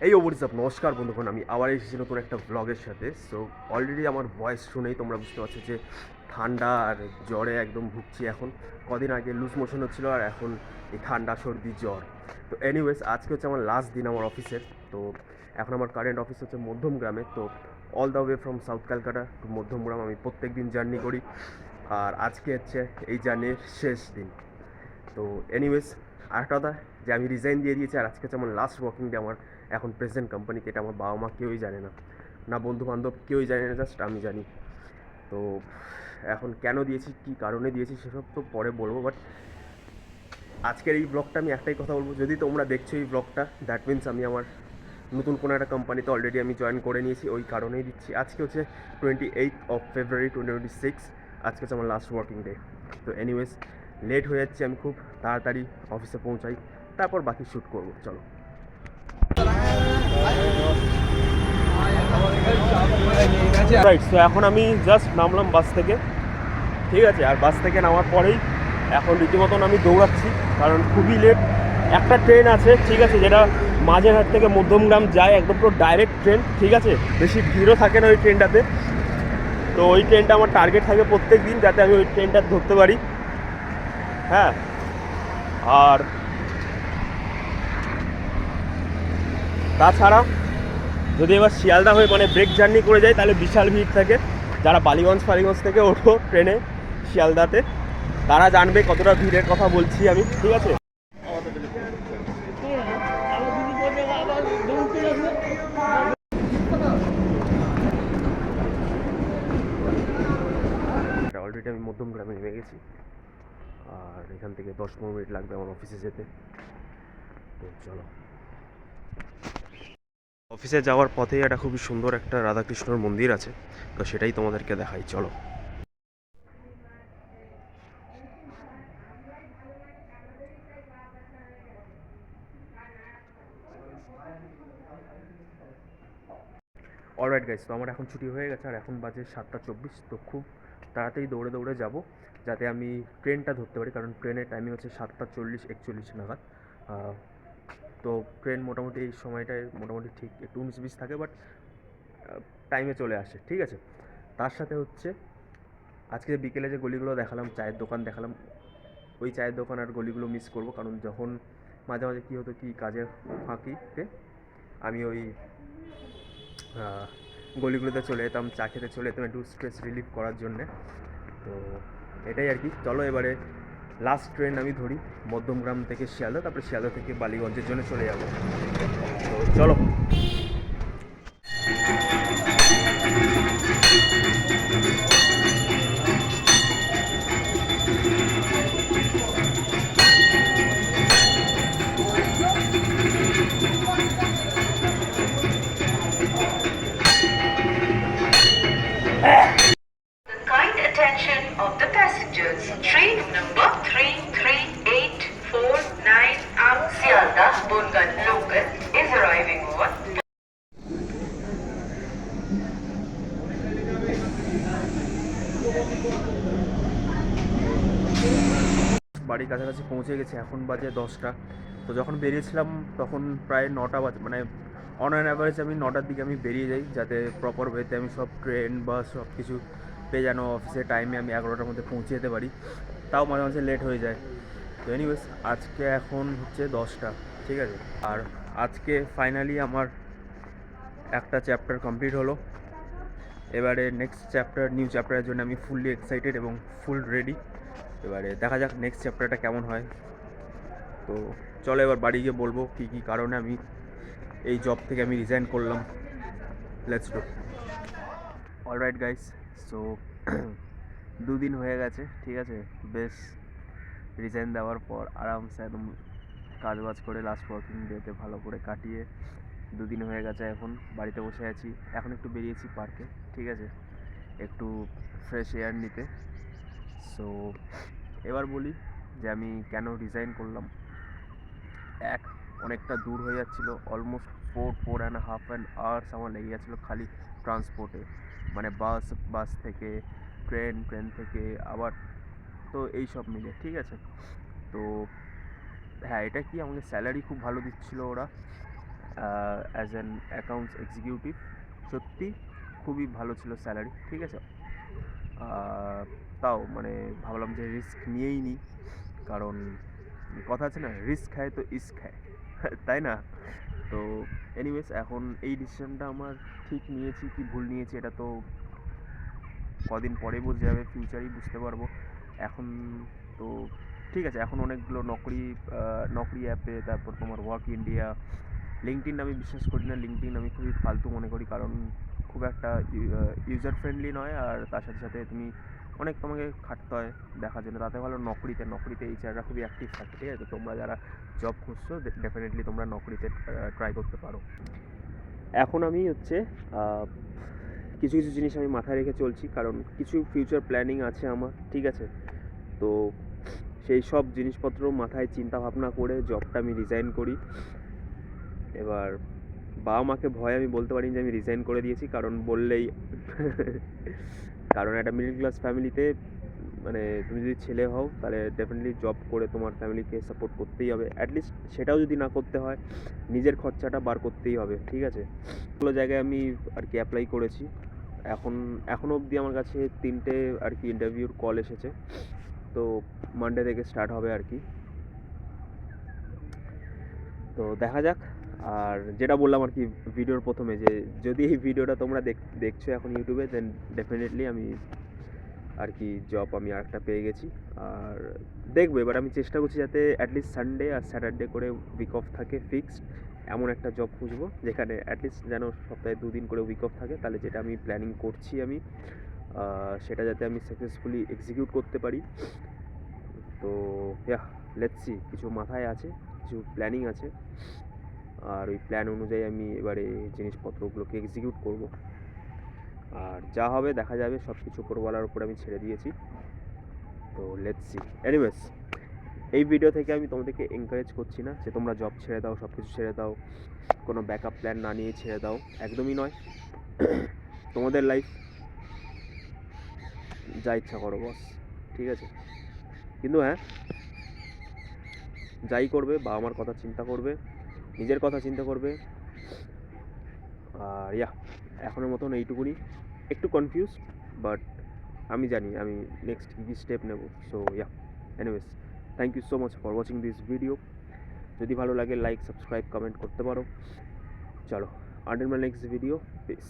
এই হোয়াটসঅ্যাপ, নমস্কার বন্ধুগণ, আমি আবার এসেছি নতুন একটা ব্লগের সাথে। সো অলরেডি আমার ভয়েস শুনেই তোমরা বুঝতে পারছো যে ঠান্ডা আর জ্বরে একদম ভুগছি এখন। কদিন আগে লুজ মোশন হচ্ছিল আর এখন এই ঠান্ডা সর্দি জ্বর। তো এনিওয়েজ, আজকে হচ্ছে আমার লাস্ট দিন আমার অফিসের। তো এখন আমার কারেন্ট অফিস হচ্ছে মধ্যমগ্রামে। তো all the way from south Calcutta to Madhyamgram আমি প্রত্যেক দিন জার্নি করি। আর আজকে হচ্ছে এই জার্নির শেষ দিন। তো এনিওয়েজ, আরেকটা কথা, যে আমি রিজাইন দিয়ে দিয়েছি আর আজকে হচ্ছে আমার লাস্ট ওয়ার্কিং ডে আমার এখন প্রেজেন্ট কোম্পানিতে। এটা আমার বাবা মা কেউই জানে না, না বন্ধু বান্ধব কেউই জানে না, জাস্ট আমি জানি। তো এখন কেন দিয়েছি, কী কারণে দিয়েছি সেসব তো পরে বলবো, বাট আজকের এই ব্লগটা আমি একটাই কথা বলবো, যদি তোমরা দেখছো এই ব্লগটা, দ্যাট মিন্স আমি আমার নতুন কোনো একটা কোম্পানিতে অলরেডি আমি জয়েন করে নিয়েছি, ওই কারণেই দিচ্ছি। আজকে হচ্ছে 28 ফেব্রুয়ারি 2026, আজকে হচ্ছে আমার লাস্ট ওয়ার্কিং ডে। তো এনিওয়েজ, লেট হয়ে যাচ্ছে, আমি খুব তাড়াতাড়ি অফিসে পৌঁছাই, তারপর বাকি শ্যুট করবো। চলো। রাইট, তো এখন আমি জাস্ট নামলাম বাস থেকে, ঠিক আছে। আর বাস থেকে নামার পরেই এখন রীতিমতন আমি দৌড়াচ্ছি, কারণ খুবই লেট। একটা ট্রেন আছে, ঠিক আছে, যেটা মাঝেরহাট থেকে মধ্যমগ্রাম যায়, একদম পুরো ডাইরেক্ট ট্রেন, ঠিক আছে। বেশি ভিড়ও থাকে না ওই ট্রেনটাতে। তো ওই ট্রেনটা আমার টার্গেট থাকে প্রত্যেক দিন, যাতে আমি ওই ট্রেনটা ধরতে পারি। হ্যাঁ, আর তাছাড়া যদি এবার শিয়ালদা হয়ে মানে ব্রেক জার্নি করে যায়, তাহলে বিশাল ভিড় থাকে। যারা বালিগঞ্জ ফালিগঞ্জ থেকে ওঠো ট্রেনে শিয়ালদাতে, তারা জানবে কতটা ভিড়ের কথা বলছি আমি, ঠিক আছে। অলরেডি আমি মধ্যমগ্রামে নেমে গেছি, আর এখান থেকে 10-15 মিনিট লাগবে আমার অফিসে যেতে। তো চলো। অফিসে যাওয়ার পথেই একটা খুবই সুন্দর একটা রাধাকৃষ্ণর মন্দির আছে, তো সেটাই তোমাদেরকে দেখাই, চলো। অলরাইট গাইস, তো আমার এখন ছুটি হয়ে গেছে আর এখন বাজে 7টা 24। তো খুব তাড়াতাড়ি দৌড়ে দৌড়ে যাব, যাতে আমি ট্রেনটা ধরতে পারি, কারণ ট্রেনের টাইমিং হচ্ছে 7টা 40-41 নাগাদ। তো ট্রেন মোটামুটি এই সময়টায় মোটামুটি ঠিক একটু 19-20 থাকে, বাট টাইমে চলে আসে, ঠিক আছে। তার সাথে হচ্ছে আজকে বিকেলে যে গলিগুলো দেখালাম, চায়ের দোকান দেখালাম, ওই চায়ের দোকান আর গলিগুলো মিস করব, কারণ যখন মাঝে মাঝে কী হতো কি কাজের ফাঁকিতে আমি ওই গলিগুলোতে চলে যেতাম, চা খেতে চলে যেতাম একটু স্ট্রেস রিলিফ করার জন্যে। তো এটাই আর কি। চলো এবারে লাস্ট ট্রেন আমি ধরি মধ্যমগ্রাম থেকে শিয়ালদা, তারপরে শিয়ালদা থেকে বালিগঞ্জের জন্য চলে যাবো। তো চলো। The kind attention of the passengers. Train number 33849 Sialdah Bungan Local is arriving on বাড়ির কাছাকাছি পৌঁছে গেছে, এখন বাজে 10টা। তো যখন বেরিয়েছিলাম তখন প্রায় 9টা বাজে, মানে অন অ্যান অ্যাভারেজ আমি 9টার দিকে আমি বেরিয়ে যাই, যাতে প্রপার ওয়েতে আমি সব ট্রেন বাস সব কিছু পেয়ে যেন অফিসের টাইমে আমি 11টার মধ্যে পৌঁছে যেতে পারি। তাও মাঝে মাঝে লেট হয়ে যায়। তো এনিওয়েজ, আজকে এখন হচ্ছে 10টা, ঠিক আছে। আর আজকে ফাইনালি আমার একটা চ্যাপ্টার কমপ্লিট হলো। এবারে নেক্সট চ্যাপ্টার, নিউ চ্যাপ্টারের জন্য আমি ফুললি এক্সাইটেড এবং ফুল রেডি। এবারে দেখা যাক নেক্সট চ্যাপ্টারটা কেমন হয়। তো চলো এবার বাড়ি গিয়ে বলবো কী কী কারণে আমি এই জব থেকে আমি রিজাইন করলাম। Let's do. Alright guys, so 2 দিন হয়ে গেছে, ঠিক আছে। বেশ, রিজাইন দেওয়ার পর আরামসে একদম কাজ বাজ করে লাস্ট ওয়ার্কিং ডেতে ভালো করে কাটিয়ে 2 দিন হয়ে গেছে, এখন বাড়িতে বসে আছি। এখন একটু বেরিয়েছি পার্কে, ঠিক আছে, একটু ফ্রেশ এয়ার নিতে। সো এবার বলি যে আমি কেন রিজাইন করলাম। এক, অনেকটা দূর হয়ে যাচ্ছিলো, অলমোস্ট 4.5 আওয়ার্স আমার লেগে যাচ্ছিলো খালি ট্রান্সপোর্টে, মানে বাস থেকে ট্রেন থেকে আবার, তো এই সব মিলে, ঠিক আছে। তো হ্যাঁ, এটা কি আমাকে স্যালারি খুব ভালো দিচ্ছিলো ওরা, অ্যাজ অ্যান অ্যাকাউন্টস এক্সিকিউটিভ। সত্যি খুবই ভালো ছিল স্যালারি, ঠিক আছে। তাও মানে ভাবলাম যে রিস্ক নিয়েই নিই, কারণ কথা আছে না, রিস্ক খায় তো ইস্ক খায় তাই না? তো এনিওয়েজ এখন এই ডিসিশনটা আমার ঠিক নিয়েছি কি ভুল নিয়েছি এটা তো কদিন পরে বোঝা যাবে, ফিউচারেই বুঝতে পারবো। এখন তো ঠিক আছে, এখন অনেকগুলো নকরি অ্যাপে, তারপর তোমার ওয়ার্ক ইন্ডিয়া, লিঙ্কডইন আমি বিশ্বাস করি না। লিঙ্কডইন আমি খুবই ফালতু মনে করি, কারণ খুব একটা ইউজার ফ্রেন্ডলি নয়, আর তার সাথে সাথে তুমি অনেক তোমাকে খাটতে হয় দেখার জন্য। তাতে ভালো নকরিতে এইচআররা খুবই অ্যাক্টিভ থাকে, ঠিক আছে। তো তোমরা যারা জব খুঁজছো ডেফিনেটলি তোমরা নকরিতে ট্রাই করতে পারো। এখন আমি হচ্ছে কিছু কিছু জিনিস আমি মাথায় রেখে চলছি, কারণ কিছু ফিউচার প্ল্যানিং আছে আমার, ঠিক আছে। তো সেই সব জিনিসপত্র মাথায় চিন্তা ভাবনা করে জবটা আমি রিজাইন করি। এবার বাবা মাকে ভয় আমি বলতে পারি যে আমি রিজাইন করে দিয়েছি, কারণ বললেই কারণ একটা মিডল ক্লাস ফ্যামিলিতে মানে তুমি যদি ছেলে হও তাহলে ডেফিনেটলি জব করে তোমার ফ্যামিলিকে সাপোর্ট করতেই হবে। অ্যাটলিস্ট সেটাও যদি না করতে হয়, নিজের খরচাটা বার করতেই হবে, ঠিক আছে। ভালো জায়গায় আমি আর কি অ্যাপ্লাই করেছি। এখনও অবধি আমার কাছে 3টে আর কি ইন্টারভিউর কল এসেছে। তো মানডে থেকে স্টার্ট হবে আর কি। তো দেখা যাক। আর যেটা বললাম আর কি ভিডিওর প্রথমে, যে যদি এই ভিডিওটা তোমরা দেখছো এখন ইউটিউবে, দেন ডেফিনেটলি আমি আর কি জব আমি আরেকটা পেয়ে গেছি। আর দেখবো, এবার আমি চেষ্টা করছি যাতে অ্যাটলিস্ট সানডে আর স্যাটারডে করে উইক অফ থাকে ফিক্সড। এমন একটা জব খুঁজবো যেখানে অ্যাটলিস্ট যেন সপ্তাহে 2 দিন করে উইক অফ থাকে, তাহলে যেটা আমি প্ল্যানিং করছি আমি সেটা যাতে আমি সাকসেসফুলি এক্সিকিউট করতে পারি। তো লেটস সি, কিছু মাথায় আছে, কিছু প্ল্যানিং আছে, আর ওই প্ল্যান অনুযায়ী আমি এবারে জিনিসপত্রগুলোকে এক্সিকিউট করব। আর যা হবে দেখা যাবে, সব কিছু উপরওয়ালার উপর আমি ছেড়ে দিয়েছি। তো লেটস সি। এনিওয়েজ, এই ভিডিও থেকে আমি তোমাদেরকে এনকারেজ করছি না যে তোমরা জব ছেড়ে দাও, সব কিছু ছেড়ে দাও, কোনো ব্যাকআপ প্ল্যান না নিয়ে ছেড়ে দাও, একদমই নয়। তোমাদের লাইফ, যা ইচ্ছা করো বস, ঠিক আছে। কিন্তু হ্যাঁ, যাই করবে বাবা মার কথা চিন্তা করবে, নিজের কথা চিন্তা করবে। আর এখনের মতন এইটুকুনি। একটু কনফিউজ, বাট আমি জানি আমি নেক্সট কী কী স্টেপ নেব। So anyways, thank you so much for watching this video. যদি ভালো লাগে লাইক, সাবস্ক্রাইব, কমেন্ট করতে পারো। চলো, until my next video, piece.